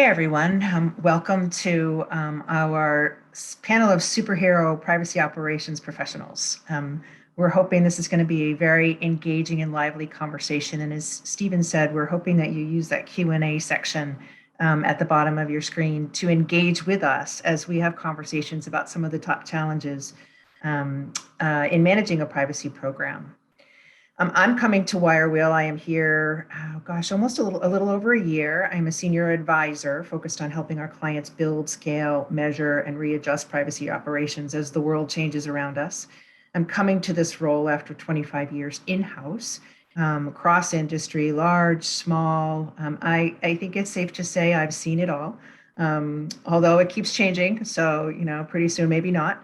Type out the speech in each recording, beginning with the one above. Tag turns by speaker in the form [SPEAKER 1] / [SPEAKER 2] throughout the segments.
[SPEAKER 1] Hey everyone, welcome to our panel of superhero privacy operations professionals. We're hoping this is going to be a very engaging and lively conversation. And as Stephen said, we're hoping that you use that Q&A section at the bottom of your screen to engage with us as we have conversations about some of the top challenges in managing a privacy program. I'm coming to Wirewheel. I am here, almost a little over a year. I'm a senior advisor focused on helping our clients build, scale, measure, and readjust privacy operations as the world changes around us. I'm coming to this role after 25 years in-house, cross industry, large, small. I think it's safe to say I've seen it all, although it keeps changing. So, pretty soon, maybe not.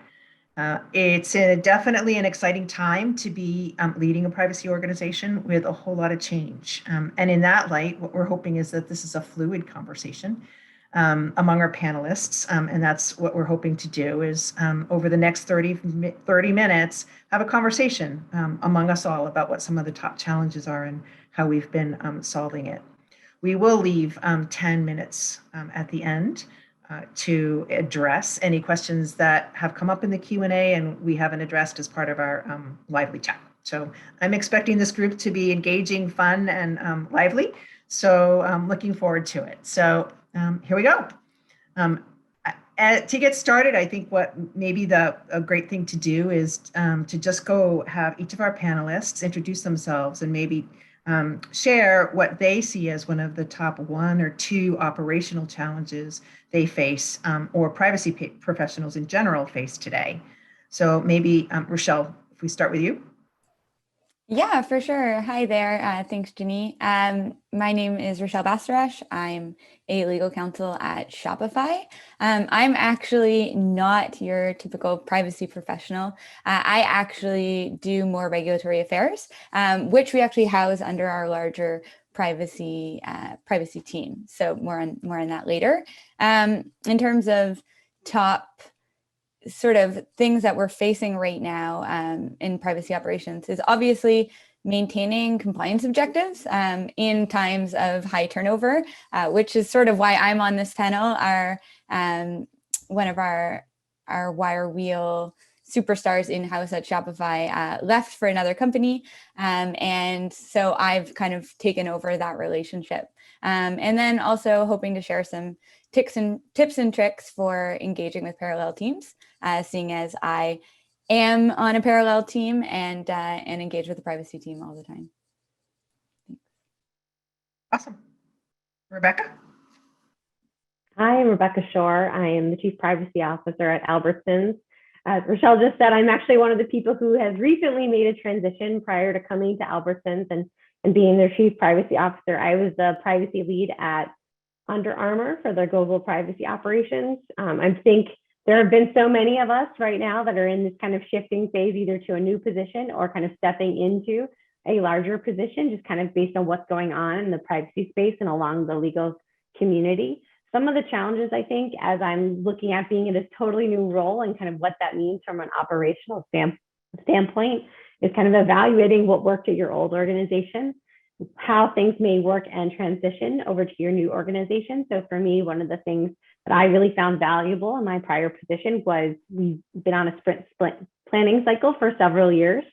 [SPEAKER 1] It's definitely an exciting time to be leading a privacy organization with a whole lot of change. And in that light, what we're hoping is that this is a fluid conversation among our panelists. And that's what we're hoping to do is over the next 30 minutes, have a conversation among us all about what some of the top challenges are and how we've been solving it. We will leave 10 minutes at the end to address any questions that have come up in the Q&A and we haven't addressed as part of our lively chat. So I'm expecting this group to be engaging, fun, and lively. So I'm looking forward to it. So here we go. To get started, I think what maybe a great thing to do is to just go have each of our panelists introduce themselves and maybe share what they see as one of the top 1 or 2 operational challenges they face or privacy professionals in general face today. So maybe Rochelle, if we start with you.
[SPEAKER 2] Yeah, for sure. Hi there. Thanks, Ginny. My name is Rochelle Basterosh. I'm a legal counsel at Shopify. I'm actually not your typical privacy professional. I actually do more regulatory affairs, which we actually house under our larger privacy team. So more on that later. In terms of top sort of things that we're facing right now in privacy operations is obviously maintaining compliance objectives in times of high turnover, which is sort of why I'm on this panel. One of our Wirewheel superstars in-house at Shopify left for another company. And so I've kind of taken over that relationship. And then also hoping to share some tips and tricks for engaging with parallel teams, seeing as I am on a parallel team and engage with the privacy team all the time. Thanks.
[SPEAKER 1] Awesome. Rebecca?
[SPEAKER 3] Hi, I'm Rebecca Shore. I am the Chief Privacy Officer at Albertsons. As Rochelle just said, I'm actually one of the people who has recently made a transition prior to coming to Albertsons and being their Chief Privacy Officer. I was the privacy lead at Under Armour for their global privacy operations. I think there have been so many of us right now that are in this kind of shifting phase, either to a new position or kind of stepping into a larger position, just kind of based on what's going on in the privacy space and along the legal community. Some of the challenges, I think, as I'm looking at being in this totally new role and kind of what that means from an operational standpoint is kind of evaluating what worked at your old organization, how things may work and transition over to your new organization. So for me, one of the things that I really found valuable in my prior position was we've been on a sprint planning cycle for several years.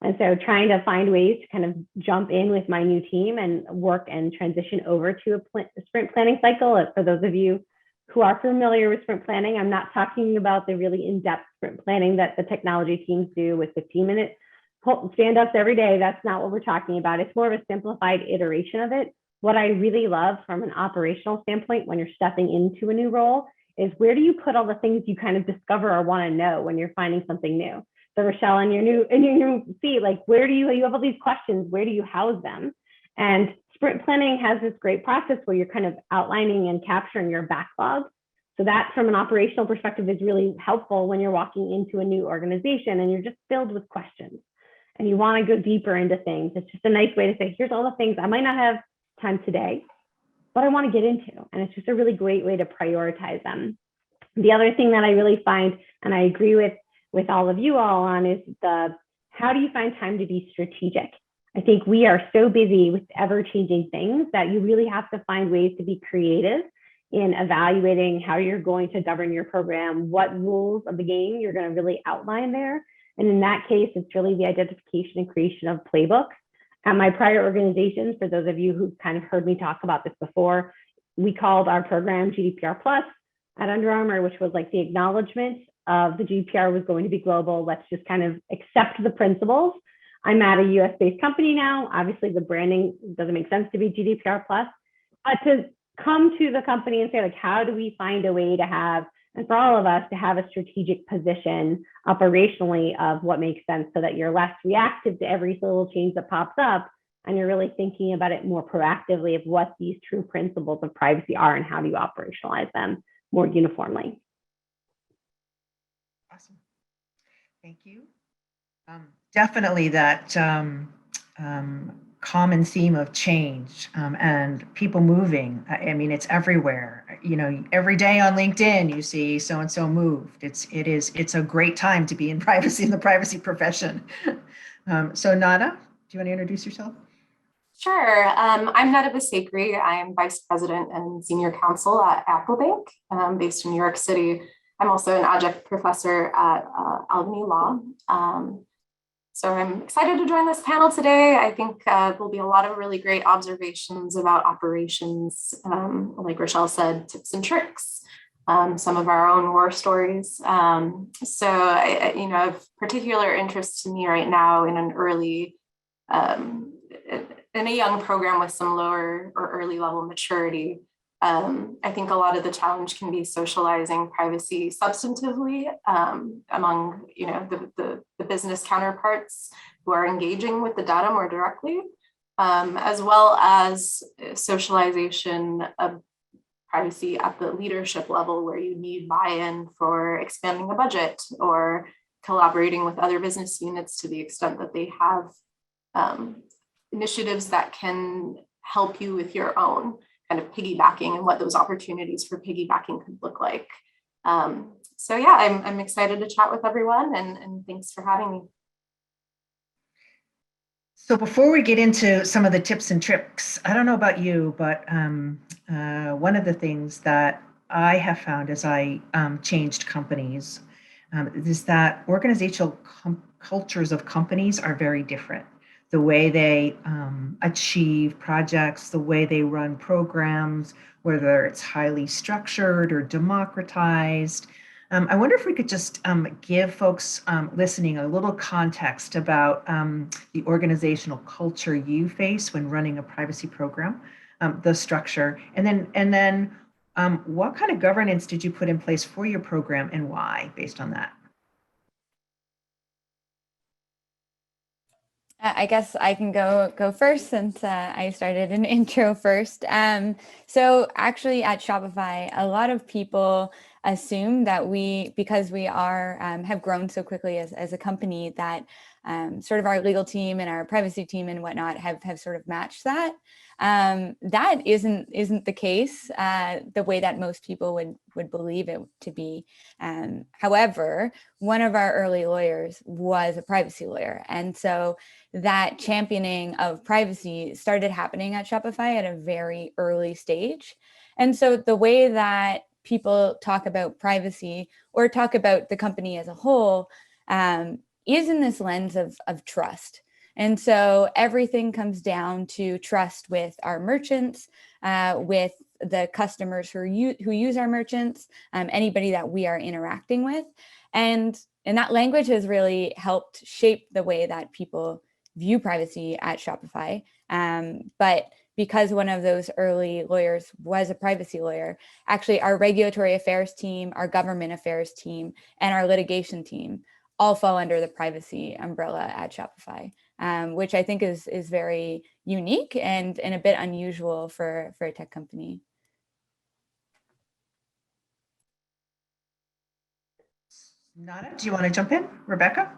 [SPEAKER 3] And so trying to find ways to kind of jump in with my new team and work and transition over to a sprint planning cycle. For those of you who are familiar with sprint planning, I'm not talking about the really in-depth sprint planning that the technology teams do with 15-minute stand-ups every day. That's not what we're talking about. It's more of a simplified iteration of it. What I really love from an operational standpoint when you're stepping into a new role is where do you put all the things you kind of discover or want to know when you're finding something new? So Rochelle, in your new seat, like where do you have all these questions, where do you house them? And sprint planning has this great process where you're kind of outlining and capturing your backlog. So that from an operational perspective is really helpful when you're walking into a new organization and you're just filled with questions and you want to go deeper into things. It's just a nice way to say, here's all the things I might not have time today, but I want to get into. And it's just a really great way to prioritize them. The other thing that I really find, and I agree with all of you all on, is how do you find time to be strategic? I think we are so busy with ever-changing things that you really have to find ways to be creative in evaluating how you're going to govern your program, what rules of the game you're going to really outline there. And in that case, it's really the identification and creation of playbooks. At my prior organizations, for those of you who kind of heard me talk about this before, we called our program GDPR Plus at Under Armour, which was like the acknowledgement of the GDPR was going to be global. Let's just kind of accept the principles. I'm at a US-based company now. Obviously, the branding doesn't make sense to be GDPR Plus, but to come to the company and say, like, how do we find a way to have, and for all of us to have a strategic position operationally of what makes sense so that you're less reactive to every little change that pops up and you're really thinking about it more proactively of what these true principles of privacy are and how do you operationalize them more uniformly.
[SPEAKER 1] Awesome. Thank you. Definitely that common theme of change and people moving. I mean, it's everywhere. You know, every day on LinkedIn, you see so-and-so moved. It's a great time to be in privacy, in the privacy profession. So Nada, do you want to introduce yourself?
[SPEAKER 4] Sure. I'm Nada Basakri. I'm Vice President and Senior Counsel at Apple Bank, based in New York City. I'm also an adjunct professor at Albany Law. So I'm excited to join this panel today. I think there'll be a lot of really great observations about operations, like Rochelle said, tips and tricks, some of our own war stories. So, of particular interest to me right now in an early, in a young program with some lower or early level maturity, I think a lot of the challenge can be socializing privacy substantively among, the business counterparts who are engaging with the data more directly, as well as socialization of privacy at the leadership level where you need buy-in for expanding a budget or collaborating with other business units to the extent that they have initiatives that can help you with your own kind of piggybacking and what those opportunities for piggybacking could look like. So yeah, I'm excited to chat with everyone and thanks for having me.
[SPEAKER 1] So before we get into some of the tips and tricks, I don't know about you, but one of the things that I have found as I changed companies is that organizational cultures of companies are very different. The way they achieve projects, the way they run programs, whether it's highly structured or democratized. I wonder if we could just give folks listening a little context about the organizational culture you face when running a privacy program, the structure, and then what kind of governance did you put in place for your program and why, based on that?
[SPEAKER 2] I guess I can go first since I started an intro first. So actually at Shopify, a lot of people assume that because we are have grown so quickly as a company that sort of our legal team and our privacy team and whatnot have sort of matched that. That isn't the case the way that most people would believe it to be. However, one of our early lawyers was a privacy lawyer, and so that championing of privacy started happening at Shopify at a very early stage. And so the way that people talk about privacy or talk about the company as a whole is in this lens of trust. And so everything comes down to trust with our merchants, with the customers who use our merchants, anybody that we are interacting with. And that language has really helped shape the way that people view privacy at Shopify. But because one of those early lawyers was a privacy lawyer, actually our regulatory affairs team, our government affairs team, and our litigation team all fall under the privacy umbrella at Shopify, which I think is very unique and a bit unusual for a tech company.
[SPEAKER 1] Nada, do you want to jump in, Rebecca?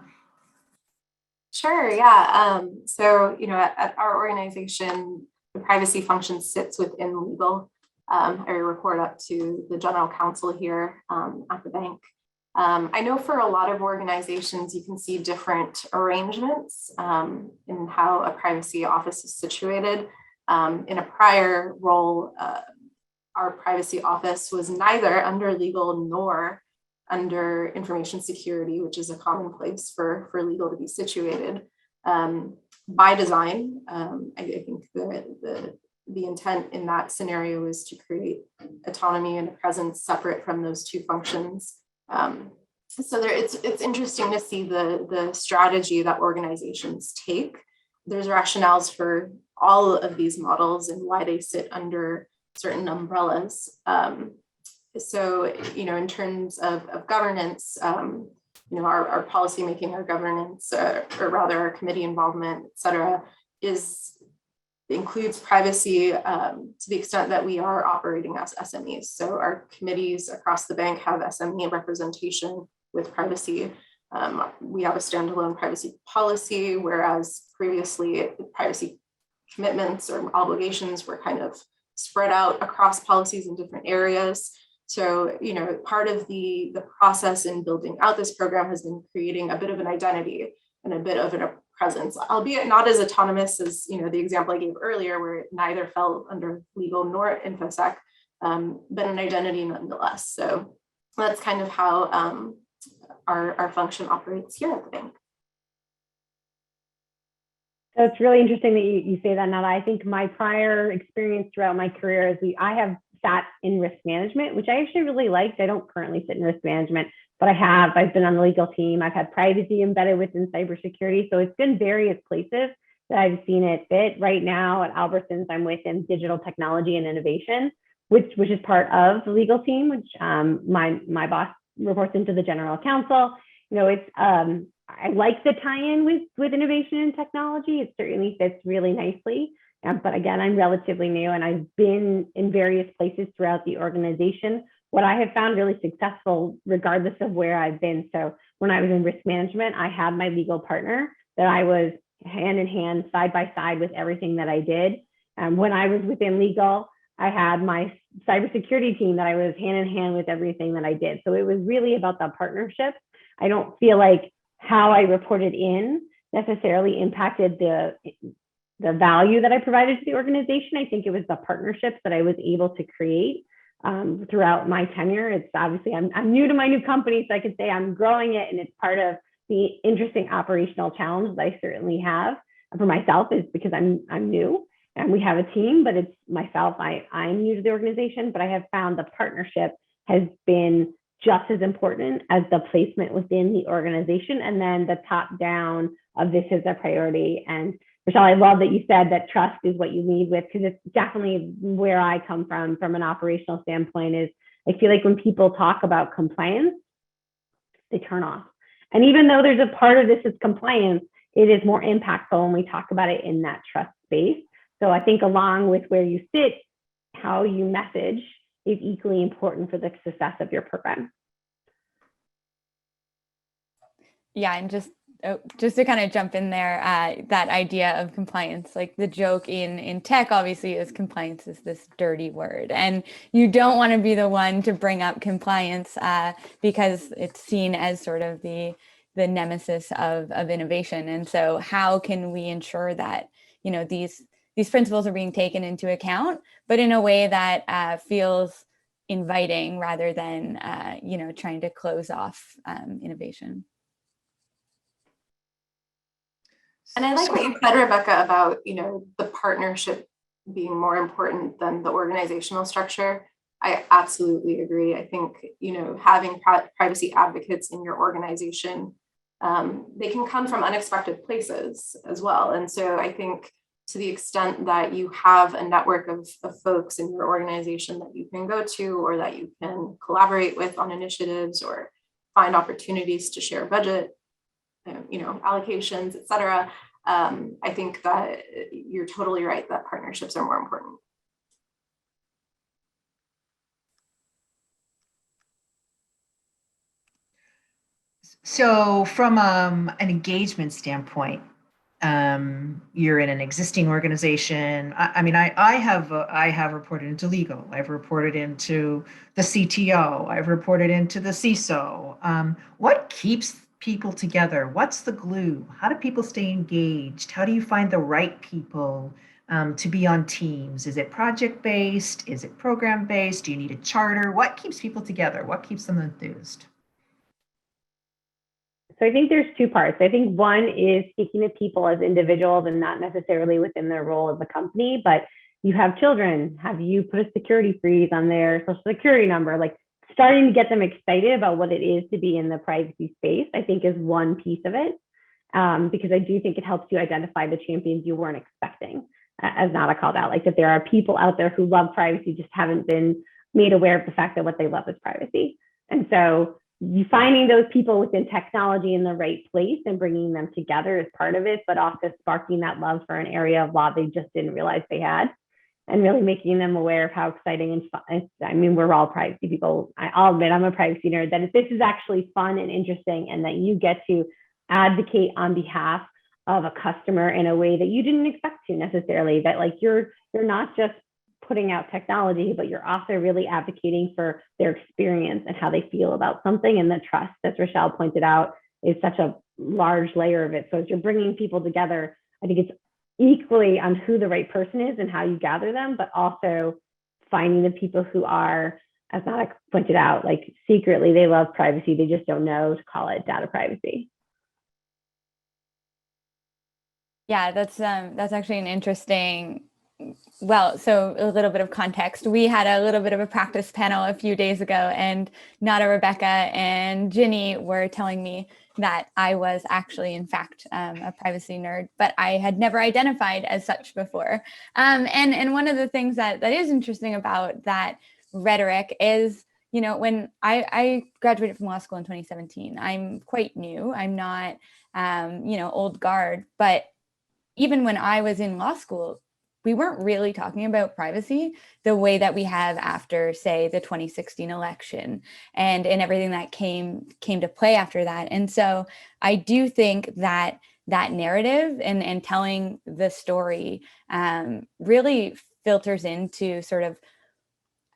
[SPEAKER 4] Sure, yeah. So, at our organization, the privacy function sits within legal. I report up to the general counsel here at the bank. I know for a lot of organizations, you can see different arrangements in how a privacy office is situated. In a prior role, our privacy office was neither under legal nor under information security, which is a common place for legal to be situated. By design, I think the intent in that scenario is to create autonomy and a presence separate from those two functions. So it's interesting to see the strategy that organizations take. There's rationales for all of these models and why they sit under certain umbrellas. So, in terms of governance, our policymaking, our governance, or rather our committee involvement, et cetera, includes privacy to the extent that we are operating as SMEs. So our committees across the bank have SME representation with privacy. We have a standalone privacy policy, whereas previously privacy commitments or obligations were kind of spread out across policies in different areas. So, part of the process in building out this program has been creating a bit of an identity and a bit of a presence, albeit not as autonomous as, the example I gave earlier, where it neither fell under legal nor InfoSec, but an identity nonetheless. So that's kind of how our function operates here at the bank.
[SPEAKER 3] So it's really interesting that you say that, Nada. I think my prior experience throughout my career is I have sat in risk management, which I actually really liked. I don't currently sit in risk management, but I've been on the legal team. I've had privacy embedded within cybersecurity. So it's been various places that I've seen it fit. Right now at Albertsons, I'm within digital technology and innovation, which is part of the legal team, which my boss reports into the general counsel. I like the tie-in with innovation and technology. It certainly fits really nicely. But again, I'm relatively new and I've been in various places throughout the organization. What I have found really successful, regardless of where I've been. So when I was in risk management, I had my legal partner that I was hand in hand, side by side with everything that I did. When I was within legal, I had my cybersecurity team that I was hand in hand with everything that I did. So it was really about the partnership. I don't feel like how I reported in necessarily impacted the value that I provided to the organization. I think it was the partnerships that I was able to create throughout my tenure. It's obviously, I'm new to my new company, so I can say I'm growing it, and it's part of the interesting operational challenge that I certainly have for myself, is because I'm new and we have a team, but it's myself, I'm new to the organization, but I have found the partnership has been just as important as the placement within the organization, and then the top down of this is a priority. And Rochelle, I love that you said that trust is what you lead with, because it's definitely where I come from an operational standpoint. Is I feel like when people talk about compliance, they turn off. And even though there's a part of this is compliance, it is more impactful when we talk about it in that trust space. So I think along with where you sit, how you message is equally important for the success of your program.
[SPEAKER 2] Yeah, and just to kind of jump in there, that idea of compliance, like the joke in tech obviously is compliance is this dirty word, and you don't want to be the one to bring up compliance because it's seen as sort of the nemesis of innovation. And so how can we ensure that, these principles are being taken into account, but in a way that feels inviting rather than, trying to close off innovation.
[SPEAKER 4] And I like what you said, Rebecca, about, the partnership being more important than the organizational structure. I absolutely agree. I think, having privacy advocates in your organization, they can come from unexpected places as well. And so I think to the extent that you have a network of folks in your organization that you can go to, or that you can collaborate with on initiatives or find opportunities to share budget, allocations, et cetera. I think that you're totally right that partnerships are more important.
[SPEAKER 1] So from an engagement standpoint, you're in an existing organization. I have reported into legal. I've reported into the CTO. I've reported into the CISO. What keeps people together? What's the glue? How do people stay engaged? How do you find the right people to be on teams? Is it project-based? Is it program-based? Do you need a charter? What keeps people together? What keeps them enthused?
[SPEAKER 3] So I think there's two parts. I think one is speaking to people as individuals and not necessarily within their role as a company, but you have children. Have you put a security freeze on their social security number? Like starting to get them excited about what it is to be in the privacy space, I think is one piece of it. Because I do think it helps you identify the champions you weren't expecting, as Nada called out, like that there are people out there who love privacy, just haven't been made aware of the fact that what they love is privacy. And so you finding those people within technology in the right place and bringing them together is part of it, but also sparking that love for an area of law they just didn't realize they had, and really making them aware of how exciting and fun. I mean, we're all privacy people. I'll admit I'm a privacy nerd, that if this is actually fun and interesting and that you get to advocate on behalf of a customer in a way that you didn't expect to necessarily, that like you're not just putting out technology, but you're also really advocating for their experience and how they feel about something. And the trust, as Rochelle pointed out, is such a large layer of it. So as you're bringing people together, I think it's equally on who the right person is and how you gather them, but also finding the people who are, as Nada pointed out, like secretly they love privacy, they just don't know to call it data privacy.
[SPEAKER 2] Yeah, that's actually an interesting. Well, so a little bit of context. We had a little bit of a practice panel a few days ago, and Nada, Rebecca, and Ginny were telling me that I was actually, in fact, a privacy nerd, but I had never identified as such before. And one of the things that is interesting about that rhetoric is, you know, when I graduated from law school in 2017, I'm quite new. I'm not, old guard, but even when I was in law school, we weren't really talking about privacy the way that we have after, say, the 2016 election and everything that came to play after that. And so I do think that narrative and telling the story really filters into sort of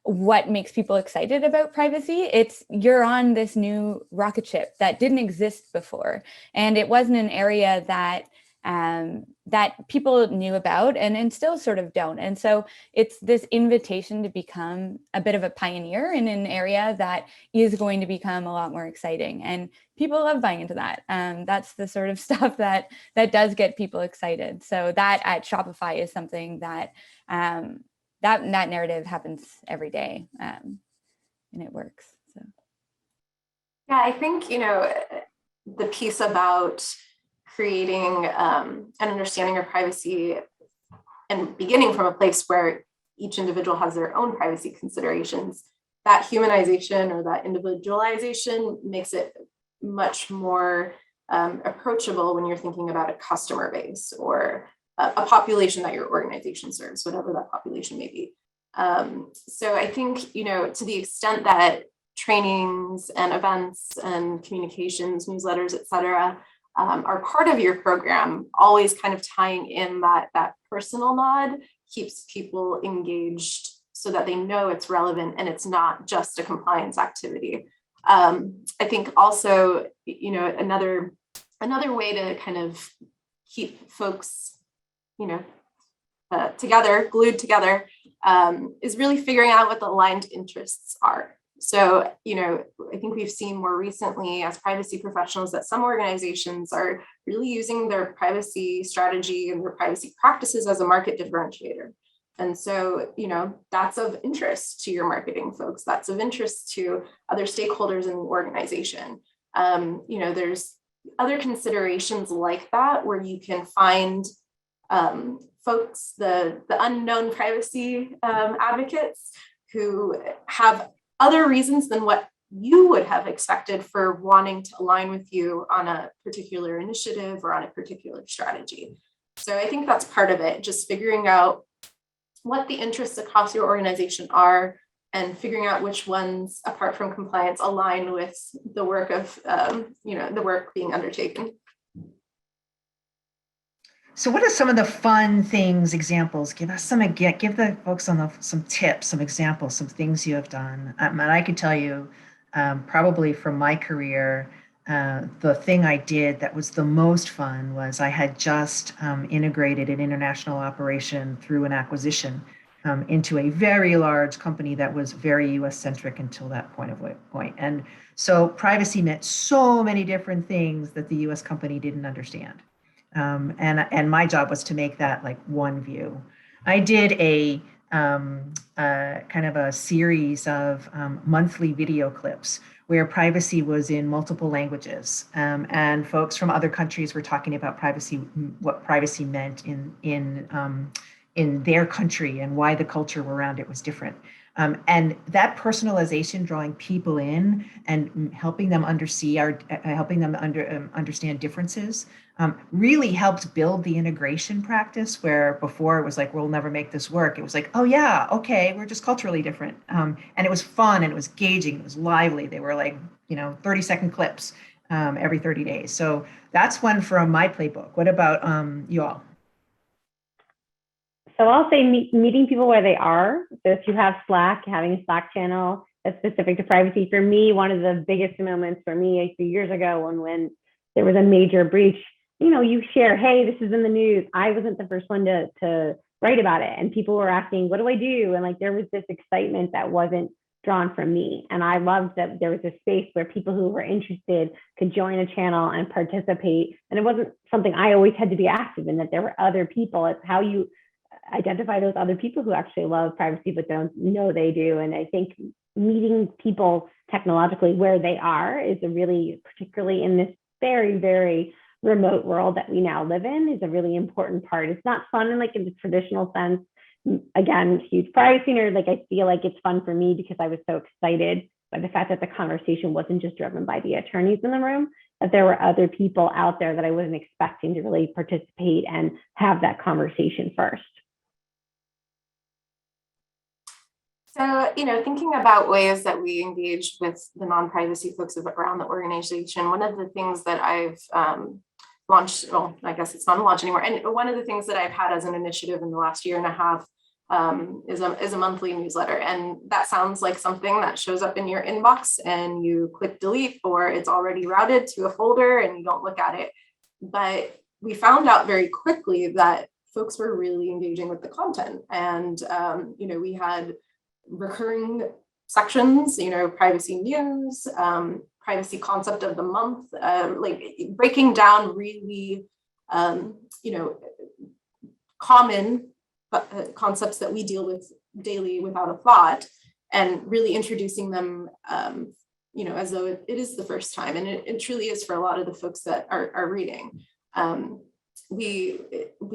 [SPEAKER 2] what makes people excited about privacy. It's you're on this new rocket ship that didn't exist before, and it wasn't an area that that people knew about and still sort of don't. And so it's this invitation to become a bit of a pioneer in an area that is going to become a lot more exciting. And people love buying into that. That's the sort of stuff that does get people excited. So that at Shopify is something that that narrative happens every day, and it works. So
[SPEAKER 4] yeah, I think, the piece about creating an understanding of privacy and beginning from a place where each individual has their own privacy considerations, that humanization or that individualization makes it much more approachable when you're thinking about a customer base or a population that your organization serves, whatever that population may be. So I think, to the extent that trainings and events and communications, newsletters, et cetera, are part of your program, always kind of tying in that personal nod keeps people engaged so that they know it's relevant and it's not just a compliance activity. I think also, another way to kind of keep folks, together, glued together, is really figuring out what the aligned interests are. So, I think we've seen more recently as privacy professionals that some organizations are really using their privacy strategy and their privacy practices as a market differentiator. And so, that's of interest to your marketing folks. That's of interest to other stakeholders in the organization. There's other considerations like that where you can find folks, the unknown privacy advocates who have other reasons than what you would have expected for wanting to align with you on a particular initiative or on a particular strategy. So I think that's part of it, just figuring out what the interests across your organization are and figuring out which ones, apart from compliance, align with the work of, the work being undertaken.
[SPEAKER 1] So what are some of the fun things, examples? Give the folks on some tips, some examples, some things you have done. And I can tell you, probably from my career, the thing I did that was the most fun was I had just integrated an international operation through an acquisition into a very large company that was very US centric until that point. And so privacy meant so many different things that the US company didn't understand. And my job was to make that like one view. I did a kind of a series of monthly video clips where privacy was in multiple languages, and folks from other countries were talking about privacy, what privacy meant in their country, and why the culture around it was different. And that personalization, drawing people in and helping them understand differences, really helped build the integration practice, where before it was like, we'll never make this work. It was like, oh yeah, okay, we're just culturally different. And it was fun, and it was engaging, it was lively. They were like, 30-second clips every 30 days. So that's one from my playbook. What about you all?
[SPEAKER 3] So I'll say meeting people where they are. So if you have Slack, having a Slack channel that's specific to privacy. For me, one of the biggest moments for me a few years ago when there was a major breach, you share, hey, this is in the news. I wasn't the first one to write about it. And people were asking, what do I do? And like, there was this excitement that wasn't drawn from me. And I loved that there was a space where people who were interested could join a channel and participate. And it wasn't something I always had to be active in, that there were other people. It's how you identify those other people who actually love privacy but don't know they do. And I think meeting people technologically where they are is a really, particularly in this very, very remote world that we now live in, is a really important part. It's not fun in like in the traditional sense. Again, huge privacy nerd. Like, I feel like it's fun for me because I was so excited by the fact that the conversation wasn't just driven by the attorneys in the room, that there were other people out there that I wasn't expecting to really participate and have that conversation first.
[SPEAKER 4] So, thinking about ways that we engage with the non-privacy folks around the organization, one of the things that I've launched, well, I guess it's not a launch anymore, and one of the things that I've had as an initiative in the last year and a half is a monthly newsletter. And that sounds like something that shows up in your inbox and you click delete, or it's already routed to a folder and you don't look at it. But we found out very quickly that folks were really engaging with the content. And, we had recurring sections, privacy news, privacy concept of the month, like breaking down really, common concepts that we deal with daily without a thought, and really introducing them, as though it is the first time. And it truly is for a lot of the folks that are reading. We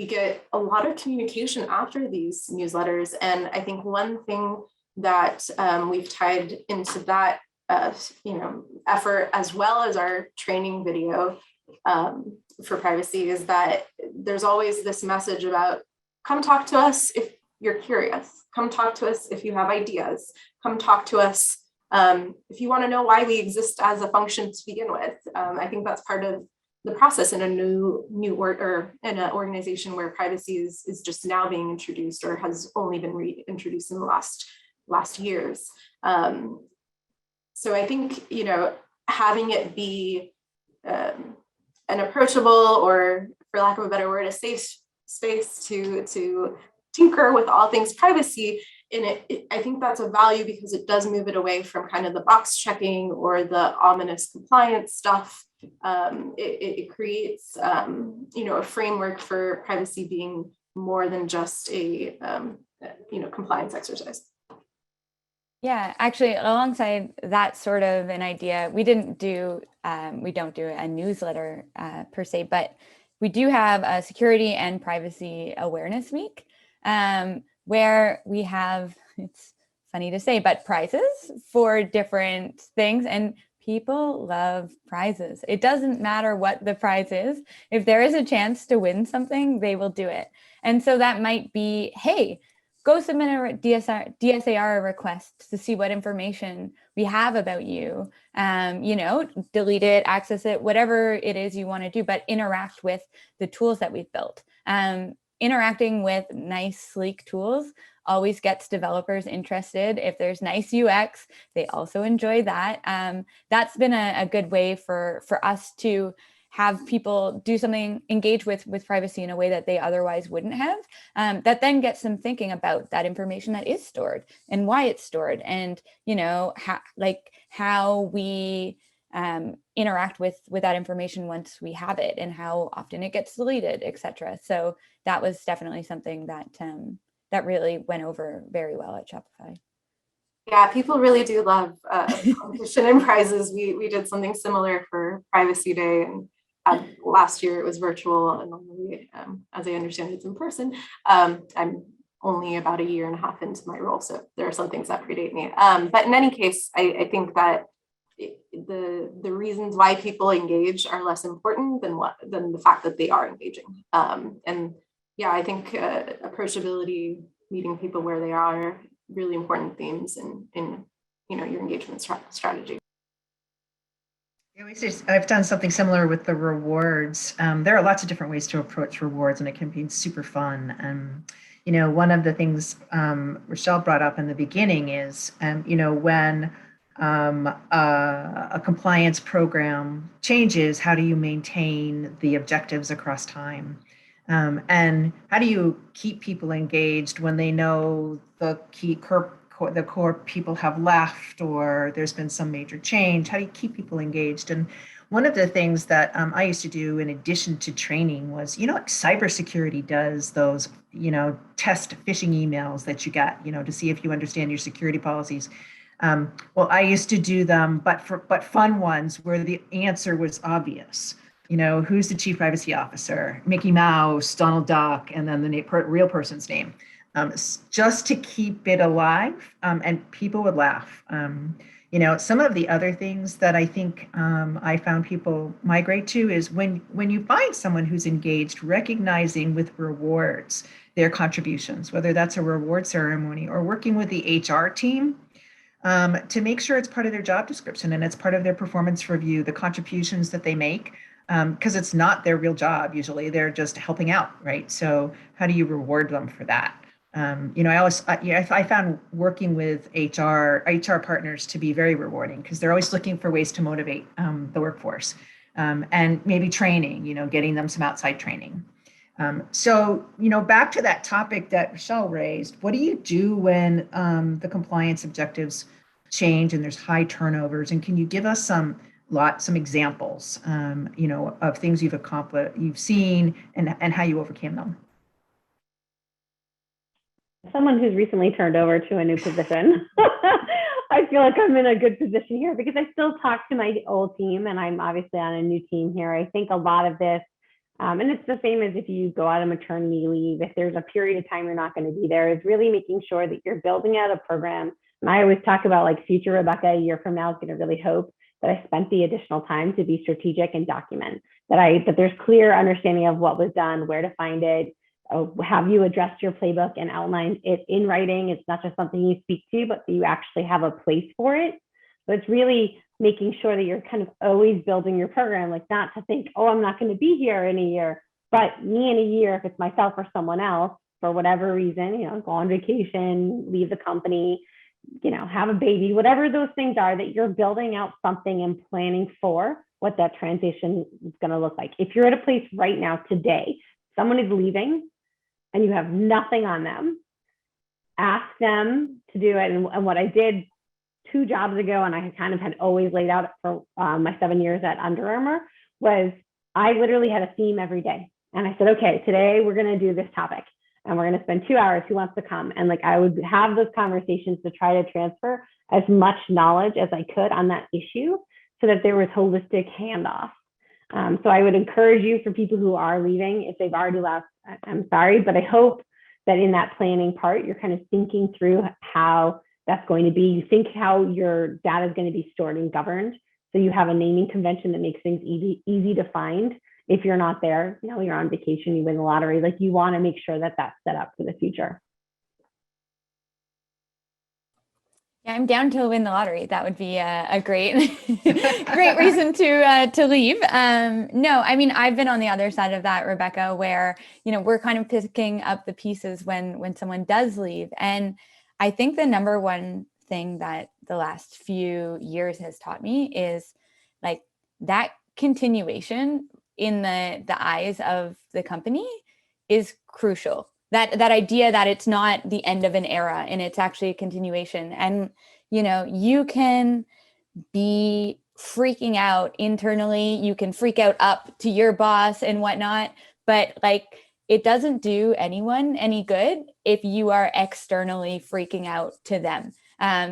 [SPEAKER 4] get a lot of communication after these newsletters. And I think one thing that we've tied into that effort, as well as our training video for privacy, is that there's always this message about, come talk to us if you're curious, come talk to us if you have ideas, come talk to us if you want to know why we exist as a function to begin with. I think that's part of the process in a new or in an organization where privacy is just now being introduced, or has only been reintroduced in the last years. So I think, having it be an approachable, or for lack of a better word, a safe space to tinker with all things privacy in it, I think that's a value, because it does move it away from kind of the box checking or the ominous compliance stuff. It creates, a framework for privacy being more than just a, compliance exercise.
[SPEAKER 2] Yeah, actually, alongside that sort of an idea, we don't do a newsletter per se, but we do have a Security and Privacy Awareness Week, where we have, it's funny to say, but prizes for different things. And people love prizes. It doesn't matter what the prize is. If there is a chance to win something, they will do it. And so that might be, hey, go submit a DSAR request to see what information we have about you. Delete it, access it, whatever it is you want to do, but interact with the tools that we've built. interacting with nice, sleek tools always gets developers interested. If there's nice UX, they also enjoy that. That's been a good way for us to have people do something, engage with privacy in a way that they otherwise wouldn't have, that then gets them thinking about that information that is stored and why it's stored, and how we interact with that information once we have it, and how often it gets deleted, etc. So that was definitely something that that really went over very well at Shopify.
[SPEAKER 4] Yeah, people really do love competition and prizes. We did something similar for Privacy Day, and last year it was virtual, and normally, as I understand, it's in person. I'm only about a year and a half into my role, so there are some things that predate me. But in any case, I think that the reasons why people engage are less important than the fact that they are engaging. And yeah, I think approachability, meeting people where they are, really important themes in your engagement strategy.
[SPEAKER 1] I've done something similar with the rewards. There are lots of different ways to approach rewards, and it can be super fun. One of the things Rochelle brought up in the beginning is, when a compliance program changes, how do you maintain the objectives across time? And how do you keep people engaged when they know the core people have left, or there's been some major change? How do you keep people engaged? And one of the things that I used to do in addition to training was, cybersecurity does those, test phishing emails that you get, to see if you understand your security policies. Well, I used to do them, but fun ones where the answer was obvious. Who's the chief privacy officer? Mickey Mouse, Donald Duck, and then the real person's name. Just to keep it alive, and people would laugh. Some of the other things that I think I found people migrate to is when you find someone who's engaged, recognizing with rewards their contributions, whether that's a reward ceremony or working with the HR team, to make sure it's part of their job description and it's part of their performance review, the contributions that they make, because it's not their real job. Usually they're just helping out, right? So how do you reward them for that? I found working with HR partners to be very rewarding, because they're always looking for ways to motivate the workforce, and maybe training, getting them some outside training. So back to that topic that Rochelle raised, what do you do when the compliance objectives change and there's high turnovers? And can you give us some examples, of things you've accomplished, you've seen, and how you overcame them?
[SPEAKER 3] Someone who's recently turned over to a new position, I feel like I'm in a good position here because I still talk to my old team, and I'm obviously on a new team here. I think a lot of this, and it's the same as if you go out on maternity leave, if there's a period of time you're not going to be there, is really making sure that you're building out a program. And I always talk about, like, future Rebecca a year from now is going to really hope that I spent the additional time to be strategic and document, that there's clear understanding of what was done, where to find it. Have you addressed your playbook and outlined it in writing? It's not just something you speak to, but you actually have a place for it. So it's really making sure that you're kind of always building your program, like, not to think, oh, I'm not going to be here in a year, but me in a year, if it's myself or someone else, for whatever reason, go on vacation, leave the company, have a baby, whatever those things are, that you're building out something and planning for what that transition is going to look like. If you're at a place right now today, someone is leaving, and you have nothing on them, ask them to do it. And what I did 2 jobs ago, and I kind of had always laid out for my 7 years at Under Armour, was I literally had a theme every day. And I said, okay, today we're going to do this topic, and we're going to spend 2 hours. Who wants to come? And I would have those conversations to try to transfer as much knowledge as I could on that issue, so that there was holistic handoff. So I would encourage you, for people who are leaving, if they've already left, I'm sorry, but I hope that in that planning part, you're kind of thinking through how that's going to be. You think how your data is going to be stored and governed. So you have a naming convention that makes things easy to find. If you're not there, you're on vacation, you win the lottery, you want to make sure that that's set up for the future.
[SPEAKER 2] Yeah, I'm down to win the lottery. That would be a great, great reason to leave. No, I mean, I've been on the other side of that, Rebecca, where, we're kind of picking up the pieces when someone does leave. And I think the number one thing that the last few years has taught me is like that continuation in the eyes of the company is crucial. That idea that it's not the end of an era and it's actually a continuation. And you can be freaking out internally, you can freak out up to your boss and whatnot, but like it doesn't do anyone any good if you are externally freaking out to them.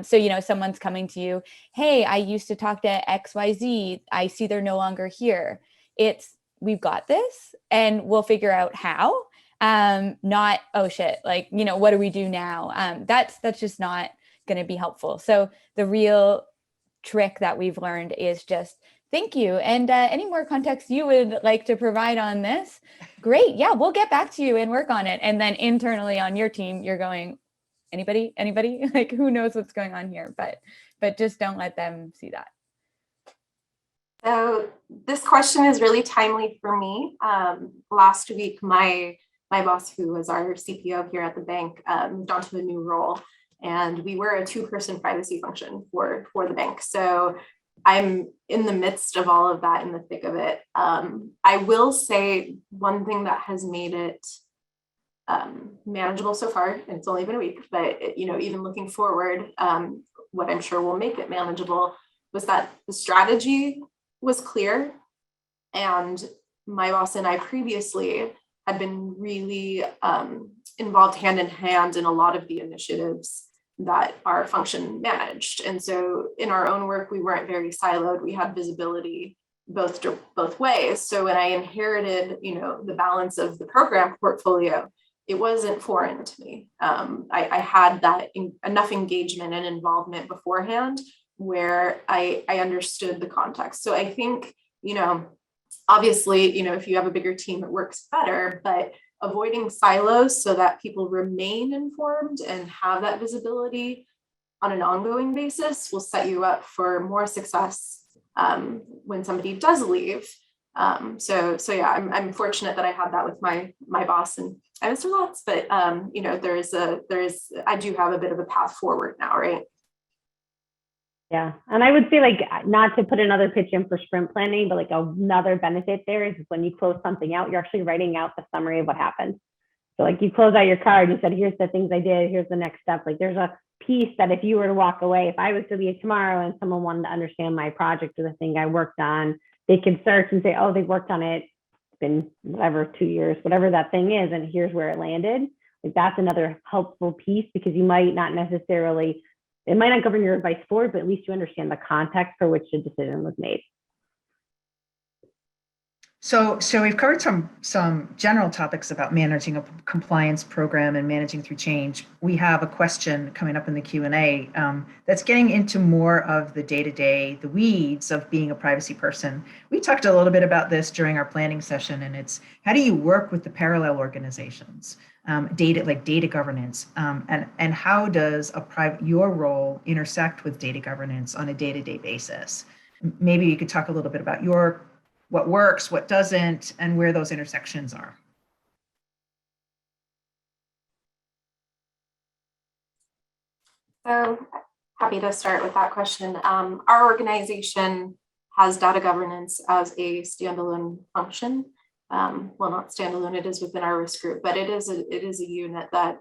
[SPEAKER 2] So someone's coming to you, hey, I used to talk to XYZ, I see they're no longer here. It's, we've got this and we'll figure out how. Not, oh shit, like, what do we do now? That's just not going to be helpful. So the real trick that we've learned is just thank you. And any more context you would like to provide on this? Great. Yeah, we'll get back to you and work on it. And then internally on your team, you're going, anybody, like who knows what's going on here, but just don't let them see that.
[SPEAKER 4] So this question is really timely for me. Last week, my boss, who was our CPO here at the bank, moved on to a new role, and we were a two-person privacy function for the bank. So I'm in the midst of all of that, in the thick of it. I will say one thing that has made it manageable so far, and it's only been a week, but even looking forward, what I'm sure will make it manageable was that the strategy was clear, and my boss and I previously had been really involved hand in hand in a lot of the initiatives that our function managed. And so in our own work, we weren't very siloed. We had visibility both ways. So when I inherited, the balance of the program portfolio, it wasn't foreign to me. I had that enough engagement and involvement beforehand where I understood the context. So I think, obviously, if you have a bigger team, it works better, but avoiding silos so that people remain informed and have that visibility on an ongoing basis will set you up for more success when somebody does leave. So yeah, I'm fortunate that I had that with my boss, and I miss her lots, but I do have a bit of a path forward now, right?
[SPEAKER 3] Yeah. And I would say, like, not to put another pitch in for sprint planning, but like another benefit there is when you close something out, you're actually writing out the summary of what happened. So like you close out your card, you said, here's the things I did, here's the next step. Like there's a piece that if you were to walk away, if I was to leave tomorrow and someone wanted to understand my project or the thing I worked on, they could search and say, oh, they've worked on it. It's been whatever, 2 years, whatever that thing is. And here's where it landed. Like that's another helpful piece, because you might not necessarily, it might not govern your advice forward, but at least you understand the context for which the decision was made.
[SPEAKER 1] So we've covered some general topics about managing a compliance program and managing through change. We have a question coming up in the Q&A that's getting into more of the day-to-day, the weeds of being a privacy person. We talked a little bit about this during our planning session, and it's how do you work with the parallel organizations, data governance, and how does your role intersect with data governance on a day-to-day basis? Maybe you could talk a little bit about what works, what doesn't, and where those intersections are.
[SPEAKER 4] So happy to start with that question. Our organization has data governance as a standalone function. Well, not standalone, it is within our risk group, but it is a unit that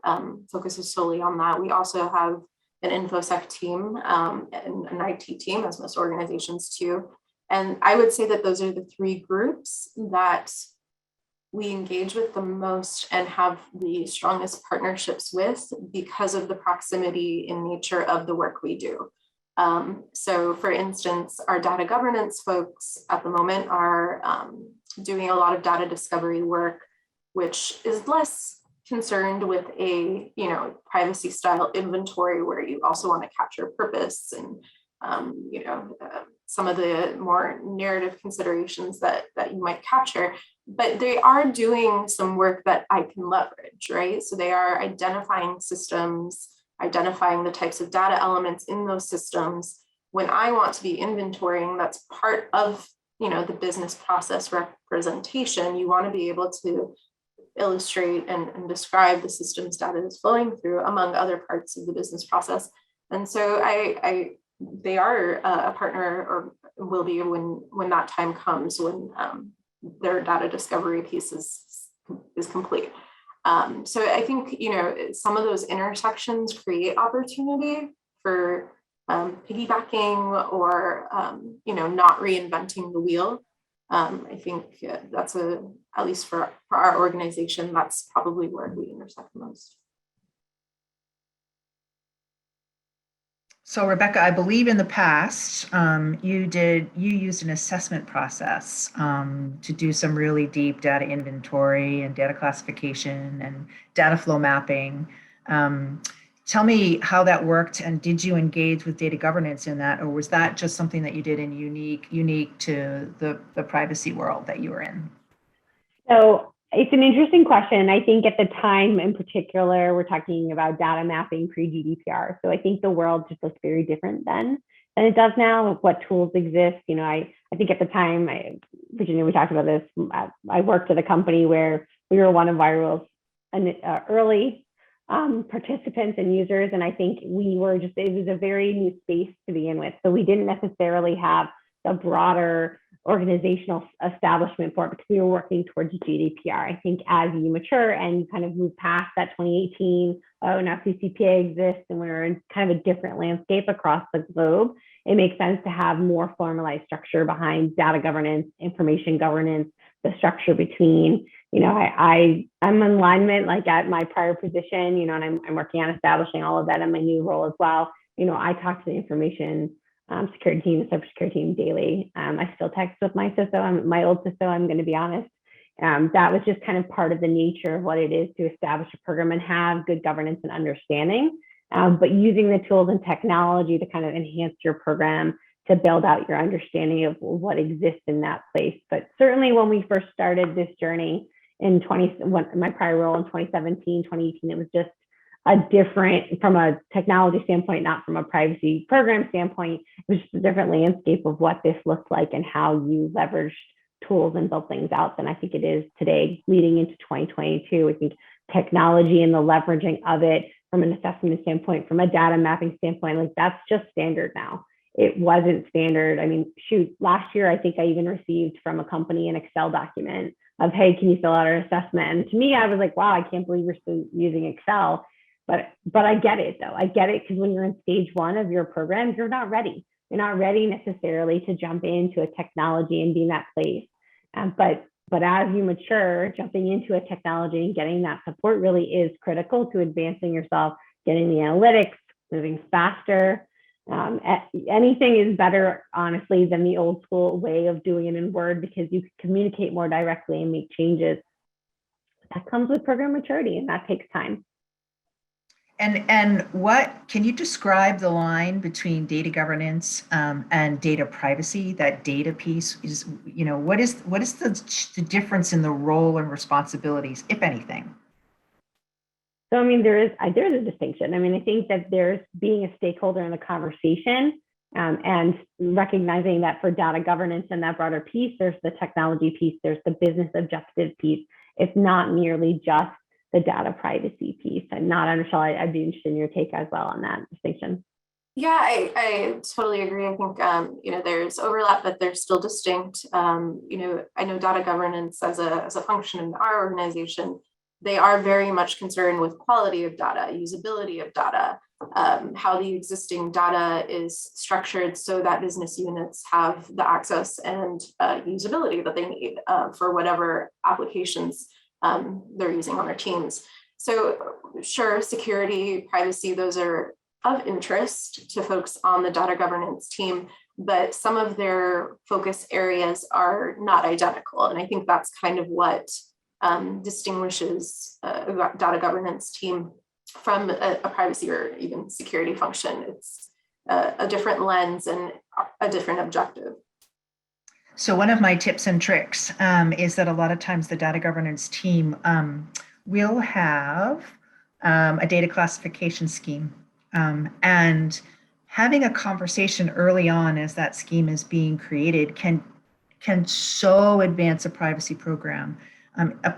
[SPEAKER 4] focuses solely on that. We also have an InfoSec team and an IT team, as most organizations too. And I would say that those are the three groups that we engage with the most and have the strongest partnerships with because of the proximity in nature of the work we do. So for instance, our data governance folks at the moment are doing a lot of data discovery work, which is less concerned with a privacy style inventory where you also want to capture purpose and some of the more narrative considerations that you might capture, but they are doing some work that I can leverage, right? So they are identifying systems identifying the types of data elements in those systems. When I want to be inventorying, that's part of, the business process representation. You want to be able to illustrate and describe the systems data is flowing through, among other parts of the business process. And so they are a partner, or will be when that time comes, when their data discovery piece is complete. So I think, some of those intersections create opportunity for piggybacking or, not reinventing the wheel. I think that's at least for our organization, that's probably where we intersect the most.
[SPEAKER 1] So Rebecca, I believe in the past, you used an assessment process to do some really deep data inventory and data classification and data flow mapping. Tell me how that worked, and did you engage with data governance in that, or was that just something that you did in unique to the privacy world that you were in?
[SPEAKER 3] So it's an interesting question. I think at the time in particular, we're talking about data mapping pre-GDPR. So I think the world just looked very different then than it does now. What tools exist? I think at the time, Virginia, we talked about this. I worked at a company where we were one of Viral's early participants and users, and I think it was a very new space to begin with. So we didn't necessarily have the broader organizational establishment for it because we were working towards GDPR. I think as you mature and you kind of move past that 2018, now CCPA exists and we're in kind of a different landscape across the globe, it makes sense to have more formalized structure behind data governance, information governance, the structure between, I'm in alignment like at my prior position, and I'm working on establishing all of that in my new role as well. I talk to the information security team, the cybersecurity team daily. I still text with my CISO, my old CISO, I'm going to be honest. That was just kind of part of the nature of what it is to establish a program and have good governance and understanding, but using the tools and technology to kind of enhance your program to build out your understanding of what exists in that place. But certainly when we first started this journey in my prior role in 2017, 2018, it was just a different, from a technology standpoint, not from a privacy program standpoint, it was just a different landscape of what this looked like and how you leveraged tools and built things out than I think it is today, leading into 2022. I think technology and the leveraging of it from an assessment standpoint, from a data mapping standpoint, like that's just standard now. It wasn't standard. I mean, shoot, last year, I think I even received from a company an Excel document of, hey, can you fill out our assessment? And to me, I was like, wow, I can't believe we're still using Excel. But I get it though. I get it because when you're in stage one of your program, you're not ready. You're not ready necessarily to jump into a technology and be in that place. But as you mature, jumping into a technology and getting that support really is critical to advancing yourself, getting the analytics, moving faster. Anything is better, honestly, than the old school way of doing it in Word because you can communicate more directly and make changes. That comes with program maturity, and that takes time.
[SPEAKER 1] And what can you describe the line between data governance and data privacy? That data piece is, what is the difference in the role and responsibilities, if anything?
[SPEAKER 3] So, I mean, there's a distinction. I mean, I think that there's being a stakeholder in the conversation and recognizing that for data governance and that broader piece, there's the technology piece, there's the business objective piece. It's not merely just the data privacy piece. I'm not, Rochelle, I'd be interested in your take as well on that distinction.
[SPEAKER 4] Yeah, I totally agree. I think, there's overlap, but they're still distinct. I know data governance as a function in our organization, they are very much concerned with quality of data, usability of data, how the existing data is structured so that business units have the access and usability that they need for whatever applications they're using on their teams. So sure, security, privacy, those are of interest to folks on the data governance team, but some of their focus areas are not identical. And I think that's kind of what distinguishes a data governance team from a privacy or even security function. It's a different lens and a different objective.
[SPEAKER 1] So one of my tips and tricks is that a lot of times the data governance team will have a data classification scheme And having a conversation early on as that scheme is being created can so advance a privacy program,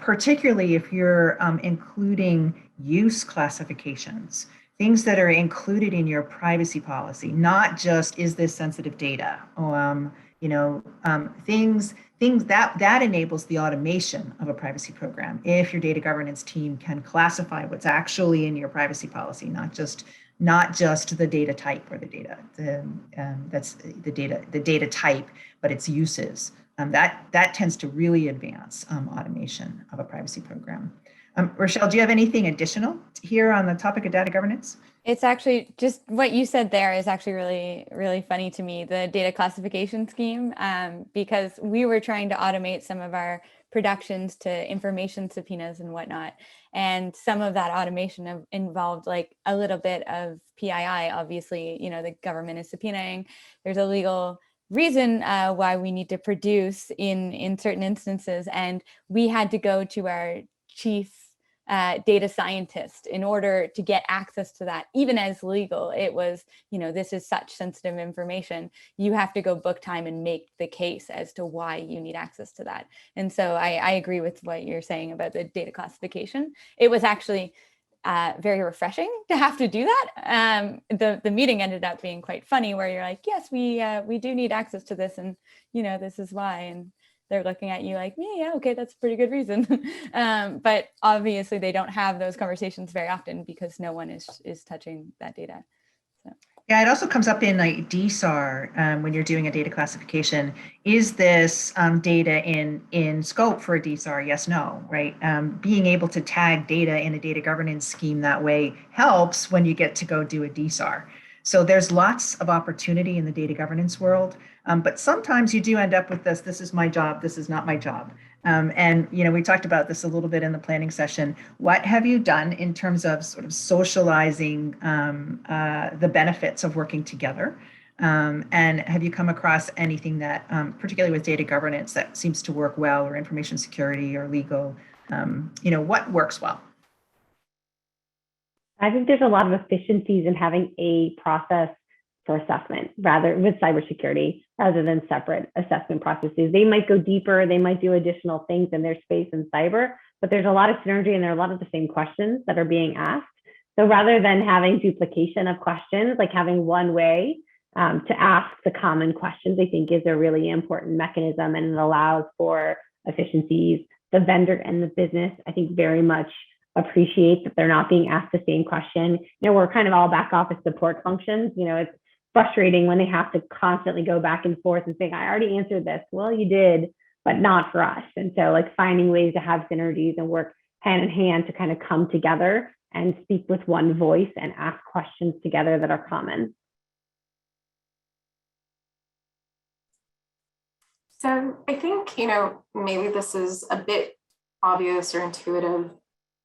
[SPEAKER 1] particularly if you're including use classifications, things that are included in your privacy policy, not just is this sensitive data, things that enables the automation of a privacy program. If your data governance team can classify what's actually in your privacy policy, not just the data type or that's the data type, but its uses. That tends to really advance automation of a privacy program. Rochelle, do you have anything additional here on the topic of data governance?
[SPEAKER 2] It's actually just what you said there is actually really, really funny to me, the data classification scheme, because we were trying to automate some of our productions to information subpoenas and whatnot. And some of that automation involved like a little bit of PII. Obviously, the government is subpoenaing. There's a legal reason why we need to produce in certain instances. And we had to go to our chief data scientist in order to get access to that. Even as legal, it was, this is such sensitive information. You have to go book time and make the case as to why you need access to that. And so I agree with what you're saying about the data classification. It was actually very refreshing to have to do that. The meeting ended up being quite funny, where you're like, yes, we do need access to this, and this is why. And they're looking at you like, yeah, okay, that's a pretty good reason. But obviously they don't have those conversations very often because no one is touching that data. So.
[SPEAKER 1] Yeah, it also comes up in like DSAR when you're doing a data classification. Is this data in scope for a DSAR? Yes, no, right? Being able to tag data in a data governance scheme that way helps when you get to go do a DSAR. So there's lots of opportunity in the data governance world, but sometimes you do end up with this is my job, this is not my job. And we talked about this a little bit in the planning session. What have you done in terms of sort of socializing the benefits of working together? And have you come across anything that, particularly with data governance, that seems to work well, or information security or legal? What works well?
[SPEAKER 3] I think there's a lot of efficiencies in having a process for assessment with cybersecurity rather than separate assessment processes. They might go deeper, they might do additional things in their space in cyber, but there's a lot of synergy and there are a lot of the same questions that are being asked. So rather than having duplication of questions, like having one way to ask the common questions, I think is a really important mechanism, and it allows for efficiencies. The vendor and the business, I think, very much appreciate that they're not being asked the same question. We're kind of all back office support functions. It's frustrating when they have to constantly go back and forth and saying, I already answered this. Well, you did, but not for us. And so like finding ways to have synergies and work hand in hand to kind of come together and speak with one voice and ask questions together that are common.
[SPEAKER 4] So I think, maybe this is a bit obvious or intuitive,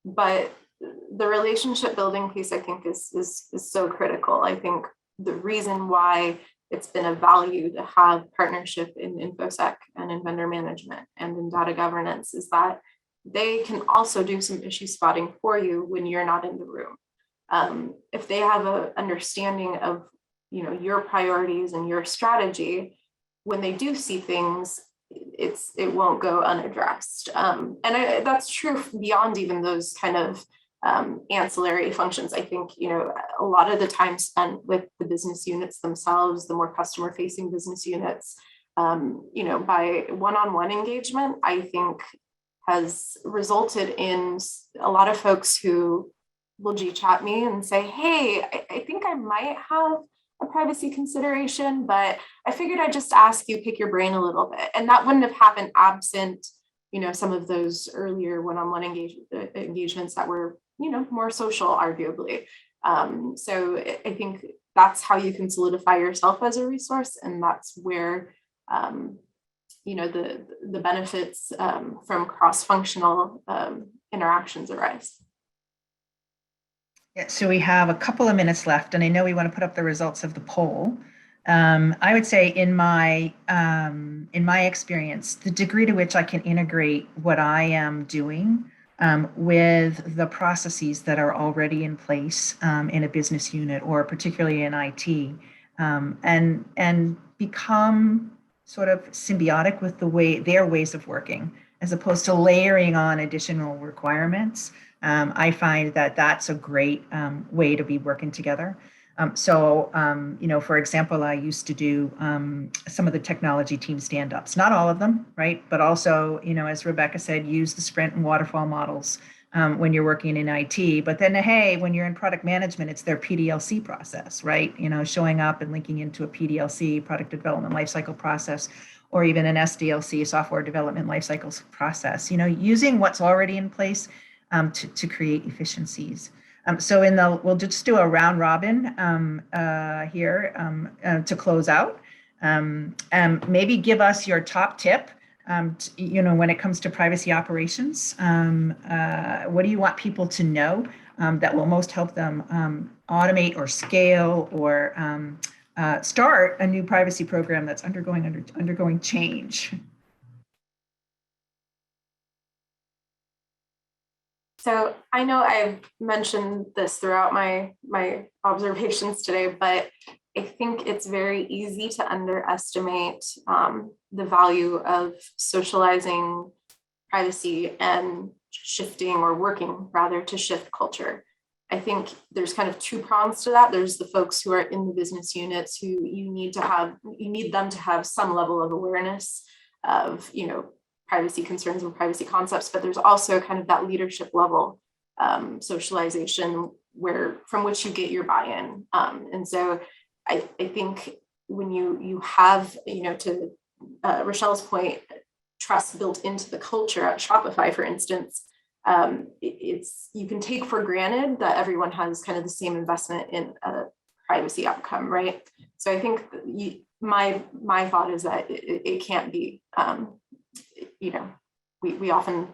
[SPEAKER 4] but the relationship building piece, I think, is so critical. I think the reason why it's been a value to have partnership in InfoSec and in vendor management and in data governance is that they can also do some issue spotting for you when you're not in the room. If they have an understanding of, your priorities and your strategy, when they do see things, it won't go unaddressed. And that's true beyond even those kind of ancillary functions. I think, a lot of the time spent with the business units themselves, the more customer facing business units, by one-on-one engagement, I think has resulted in a lot of folks who will G-chat me and say, hey, I think I might have a privacy consideration, but I figured I'd just ask you, pick your brain a little bit. And that wouldn't have happened absent, some of those earlier one-on-one engagements that were, more social, arguably. So I think that's how you can solidify yourself as a resource. And that's where, the benefits from cross-functional interactions arise.
[SPEAKER 1] Yeah, so we have a couple of minutes left, and I know we want to put up the results of the poll. I would say in my experience, the degree to which I can integrate what I am doing with the processes that are already in place in a business unit or particularly in IT, and become sort of symbiotic with their ways of working, as opposed to layering on additional requirements. I find that that's a great way to be working together. For example, I used to do some of the technology team stand-ups, not all of them, right? But also, as Rebecca said, use the sprint and waterfall models when you're working in IT. But then, hey, when you're in product management, it's their PDLC process, right? Showing up and linking into a PDLC, product development lifecycle process, or even an SDLC, software development lifecycle process. Using what's already in place to create efficiencies. We'll just do a round robin here to close out. Maybe give us your top tip, when it comes to privacy operations. What do you want people to know that will most help them automate or scale or start a new privacy program that's undergoing change?
[SPEAKER 4] So I know I've mentioned this throughout my observations today, but I think it's very easy to underestimate the value of socializing privacy and shifting or working rather to shift culture. I think there's kind of two prongs to that. There's the folks who are in the business units who you need them to have some level of awareness of, privacy concerns and privacy concepts, but there's also kind of that leadership level socialization from which you get your buy-in. And so I think when you have, to Rochelle's point, trust built into the culture at Shopify, for instance, you can take for granted that everyone has kind of the same investment in a privacy outcome, right? So I think my thought is that it can't be, we often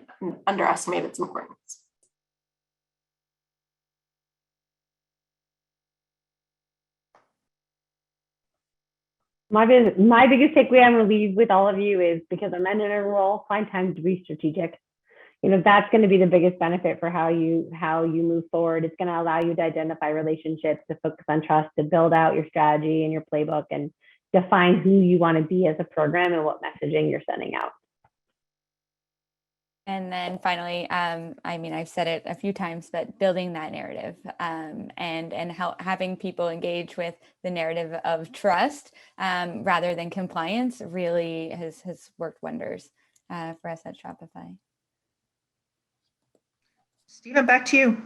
[SPEAKER 4] underestimate its importance.
[SPEAKER 3] My biggest takeaway I'm going to leave with all of you is, because I'm in a role, find time to be strategic. That's going to be the biggest benefit for how you move forward. It's going to allow you to identify relationships, to focus on trust, to build out your strategy and your playbook, and define who you want to be as a program and what messaging you're sending out.
[SPEAKER 2] And then finally, I've said it a few times, but building that narrative and how having people engage with the narrative of trust rather than compliance really has worked wonders for us at Shopify.
[SPEAKER 1] Stephen, back to you.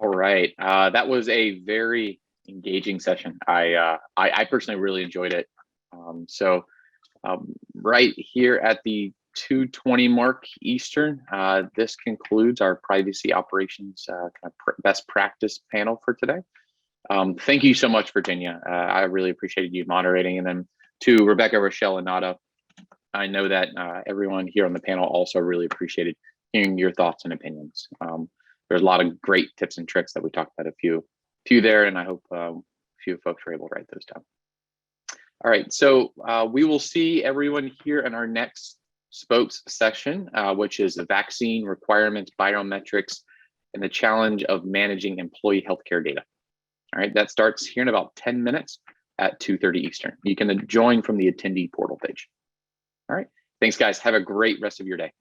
[SPEAKER 5] All right, that was a very engaging session. I personally really enjoyed it. Right here at the 2:20 mark Eastern, this concludes our privacy operations best practice panel for today. Thank you so much, Virginia. I really appreciated you moderating. And then to Rebecca, Rochelle, and Nada, I know that everyone here on the panel also really appreciated hearing your thoughts and opinions. There's a lot of great tips and tricks that we talked about, a few there, and I hope a few folks were able to write those down. All right, so we will see everyone here in our next Spokes session, which is the vaccine requirements, biometrics, and the challenge of managing employee healthcare data. All right, that starts here in about 10 minutes at 2:30 Eastern. You can join from the attendee portal page. All right, thanks guys. Have a great rest of your day.